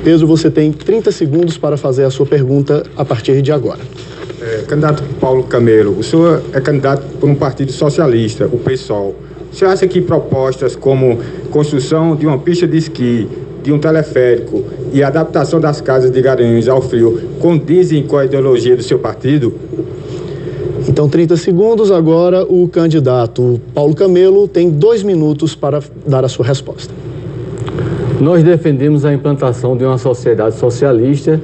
Pedro, você tem 30 segundos para fazer a sua pergunta a partir de agora. Candidato Paulo Camelo, o senhor é candidato por um partido socialista, o PSOL. O senhor acha que propostas como construção de uma pista de esqui, de um teleférico e adaptação das casas de Garanhuns ao frio condizem com a ideologia do seu partido? Então, 30 segundos. Agora, o candidato Paulo Camelo tem 2 minutos para dar a sua resposta. Nós defendemos a implantação de uma sociedade socialista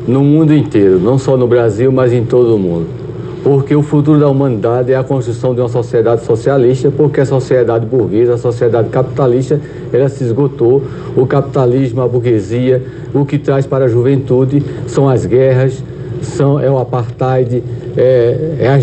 no mundo inteiro, não só no Brasil, mas em todo o mundo. Porque o futuro da humanidade é a construção de uma sociedade socialista, porque a sociedade burguesa, a sociedade capitalista, ela se esgotou. O capitalismo, a burguesia, o que traz para a juventude são as guerras, é o apartheid,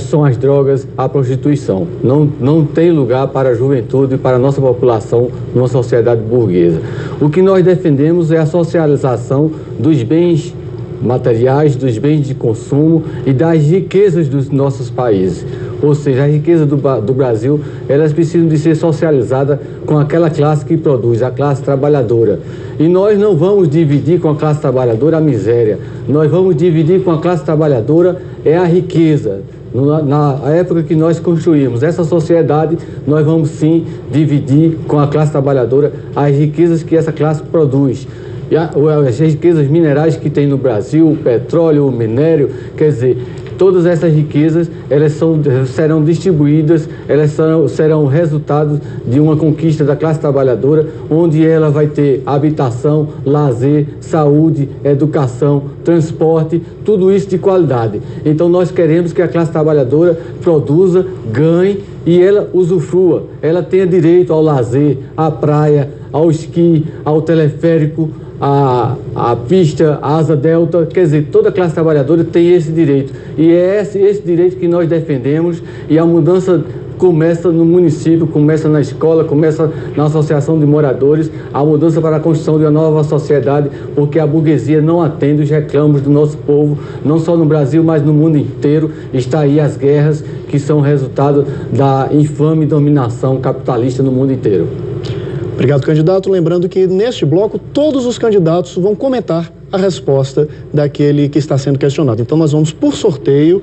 são as drogas, a prostituição. Não tem lugar para a juventude e para a nossa população numa sociedade burguesa. O que nós defendemos é a socialização dos bens materiais, dos bens de consumo e das riquezas dos nossos países. Ou seja, a riqueza do Brasil, elas precisam de ser socializadas com aquela classe que produz, a classe trabalhadora. E nós não vamos dividir com a classe trabalhadora a miséria. Nós vamos dividir com a classe trabalhadora a riqueza. Na época que nós construímos essa sociedade, nós vamos sim dividir com a classe trabalhadora as riquezas que essa classe produz. E as riquezas minerais que tem no Brasil, o petróleo, o minério, quer dizer, todas essas riquezas, elas serão distribuídas, elas serão resultado de uma conquista da classe trabalhadora, onde ela vai ter habitação, lazer, saúde, educação, transporte, tudo isso de qualidade. Então nós queremos que a classe trabalhadora produza, ganhe e ela usufrua, ela tenha direito ao lazer, à praia, ao esqui, ao teleférico, a pista, a asa delta, quer dizer, toda a classe trabalhadora tem esse direito. E é esse direito que nós defendemos, e a mudança começa no município, começa na escola, começa na associação de moradores, a mudança para a construção de uma nova sociedade, porque a burguesia não atende os reclamos do nosso povo, não só no Brasil, mas no mundo inteiro. Está aí as guerras que são resultado da infame dominação capitalista no mundo inteiro. Obrigado, candidato. Lembrando que neste bloco todos os candidatos vão comentar a resposta daquele que está sendo questionado. Então nós vamos, por sorteio,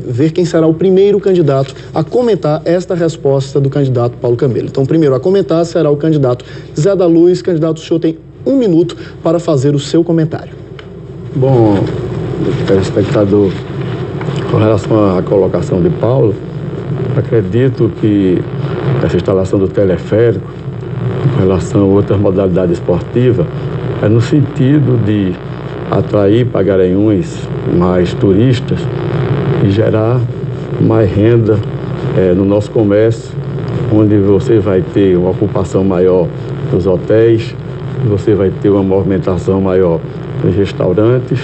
ver quem será o primeiro candidato a comentar esta resposta do candidato Paulo Camelo. Então, o primeiro a comentar será o candidato Zé da Luz. Candidato, o senhor tem 1 minuto para fazer o seu comentário. Bom, telespectador, com relação à colocação de Paulo, acredito que essa instalação do teleférico, com relação a outras modalidades esportivas, é no sentido de atrair para Garanhuns mais turistas e gerar mais renda no nosso comércio, onde você vai ter uma ocupação maior nos hotéis, você vai ter uma movimentação maior nos restaurantes.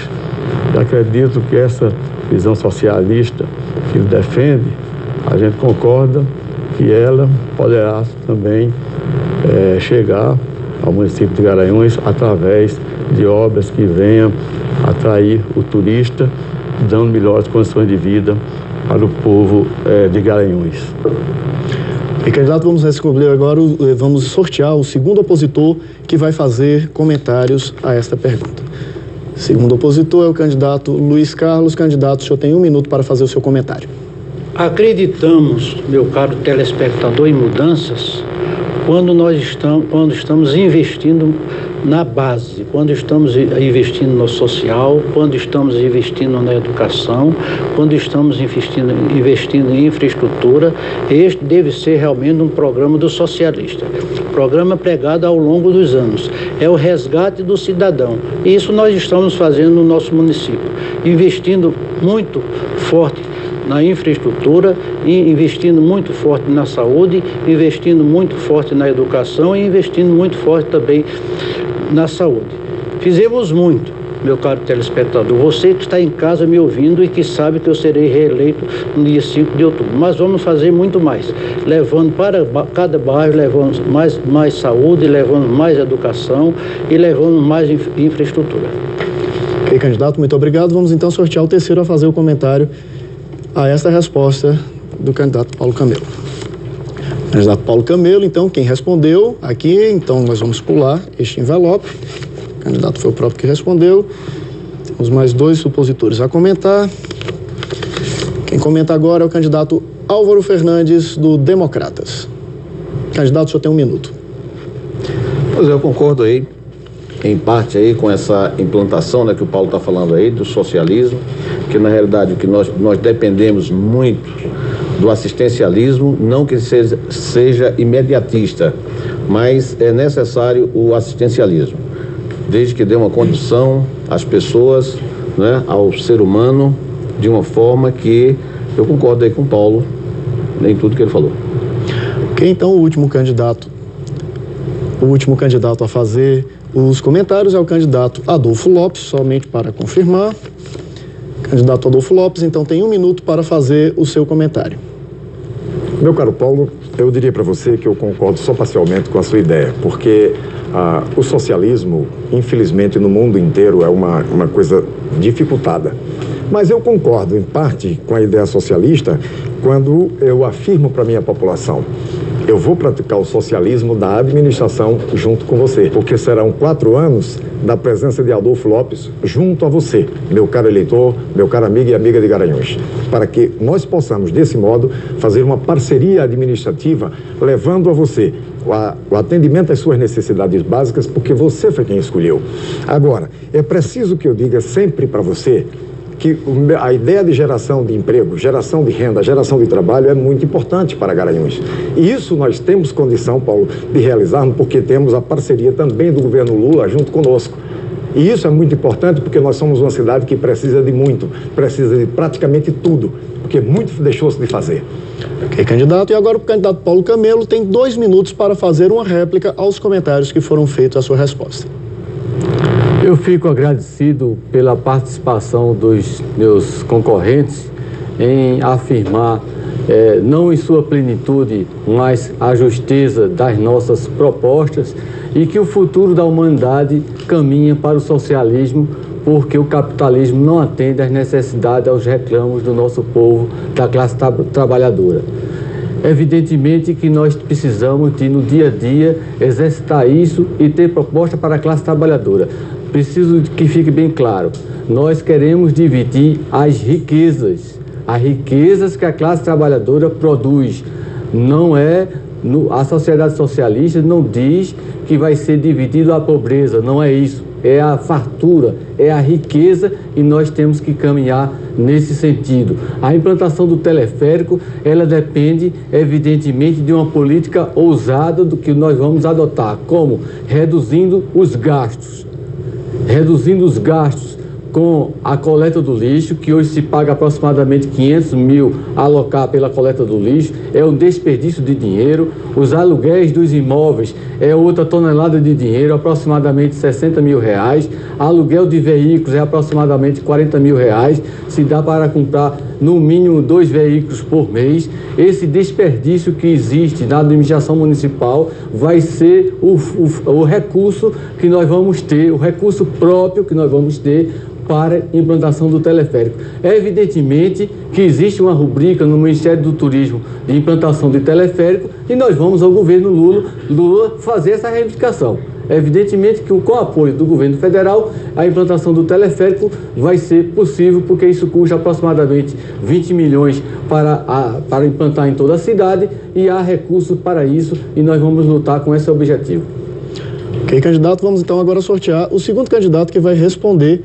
E acredito que essa visão socialista que ele defende, a gente concorda que ela poderá também chegar ao município de Garanhuns através de obras que venham atrair o turista, dando melhores condições de vida para o povo de Garanhuns. E, candidato, vamos descobrir agora, vamos sortear o segundo opositor que vai fazer comentários a esta pergunta. O segundo opositor é o candidato Luiz Carlos. Candidato, o senhor tem 1 minuto para fazer o seu comentário. Acreditamos, meu caro telespectador, em mudanças quando estamos investindo na base, quando estamos investindo no social, quando estamos investindo na educação, quando estamos investindo em infraestrutura. Este deve ser realmente um programa do socialista, programa pregado ao longo dos anos. É o resgate do cidadão. E isso nós estamos fazendo no nosso município, investindo muito forte na infraestrutura, investindo muito forte na saúde, investindo muito forte na educação e investindo muito forte também na saúde. Fizemos muito, meu caro telespectador, você que está em casa me ouvindo e que sabe que eu serei reeleito no dia 5 de outubro, mas vamos fazer muito mais, levando para cada bairro, levando mais saúde, levando mais educação e levando mais infraestrutura. Ok, candidato, muito obrigado. Vamos então sortear o terceiro a fazer o comentário a esta resposta do candidato Paulo Camelo. Candidato Paulo Camelo, então, quem respondeu aqui, então nós vamos pular este envelope. candidato foi o próprio que respondeu. Temos mais 2 supositores a comentar. Quem comenta agora é o candidato Álvaro Fernandes, do Democratas. Candidato, o senhor tem 1 minuto. Pois eu concordo aí, em parte aí com essa implantação, né, que o Paulo está falando aí, do socialismo, que na realidade o que nós dependemos muito do assistencialismo, não que seja imediatista, mas é necessário o assistencialismo, desde que dê uma condição às pessoas, né, ao ser humano, de uma forma que eu concordo aí com o Paulo, em tudo que ele falou. Ok, então o último candidato a fazer os comentários é o candidato Adolfo Lopes, somente para confirmar. Candidato Adolfo Lopes, então tem 1 minuto para fazer o seu comentário. Meu caro Paulo, eu diria para você que eu concordo só parcialmente com a sua ideia, porque o socialismo, infelizmente, no mundo inteiro é uma coisa dificultada. Mas eu concordo, em parte, com a ideia socialista quando eu afirmo para a minha população: eu vou praticar o socialismo da administração junto com você, porque serão 4 anos da presença de Adolfo Lopes junto a você, meu caro eleitor, meu caro amigo e amiga de Garanhuns, para que nós possamos, desse modo, fazer uma parceria administrativa, levando a você o atendimento às suas necessidades básicas, porque você foi quem escolheu. Agora, é preciso que eu diga sempre para você que a ideia de geração de emprego, geração de renda, geração de trabalho é muito importante para Garanhuns. E isso nós temos condição, Paulo, de realizarmos, porque temos a parceria também do governo Lula junto conosco. E isso é muito importante porque nós somos uma cidade que precisa de muito, precisa de praticamente tudo, porque muito deixou-se de fazer. Ok, candidato. E agora o candidato Paulo Camelo tem 2 minutos para fazer uma réplica aos comentários que foram feitos à sua resposta. Eu fico agradecido pela participação dos meus concorrentes em afirmar, não em sua plenitude, mas a justeza das nossas propostas e que o futuro da humanidade caminha para o socialismo, porque o capitalismo não atende às necessidades, aos reclamos do nosso povo, da classe trabalhadora. Evidentemente que nós precisamos de, no dia a dia, exercitar isso e ter proposta para a classe trabalhadora. Preciso que fique bem claro, nós queremos dividir as riquezas que a classe trabalhadora produz. Não é, a sociedade socialista não diz que vai ser dividido a pobreza, não é isso. É a fartura, é a riqueza e nós temos que caminhar nesse sentido. A implantação do teleférico, ela depende, evidentemente, de uma política ousada do que nós vamos adotar, como reduzindo os gastos com a coleta do lixo, que hoje se paga aproximadamente 500 mil a alocar pela coleta do lixo, é um desperdício de dinheiro. Os aluguéis dos imóveis é outra tonelada de dinheiro, aproximadamente 60 mil reais. Aluguel de veículos é aproximadamente 40 mil reais, se dá para comprar no mínimo 2 veículos por mês. Esse desperdício que existe na administração municipal vai ser o recurso que nós vamos ter, o recurso próprio que nós vamos ter para a implantação do teleférico. É evidentemente que existe uma rubrica no Ministério do Turismo de implantação de teleférico e nós vamos ao governo Lula fazer essa reivindicação. É evidentemente que com o apoio do governo federal, a implantação do teleférico vai ser possível, porque isso custa aproximadamente 20 milhões para implantar em toda a cidade e há recursos para isso e nós vamos lutar com esse objetivo. Ok, candidato, vamos então agora sortear o segundo candidato que vai responder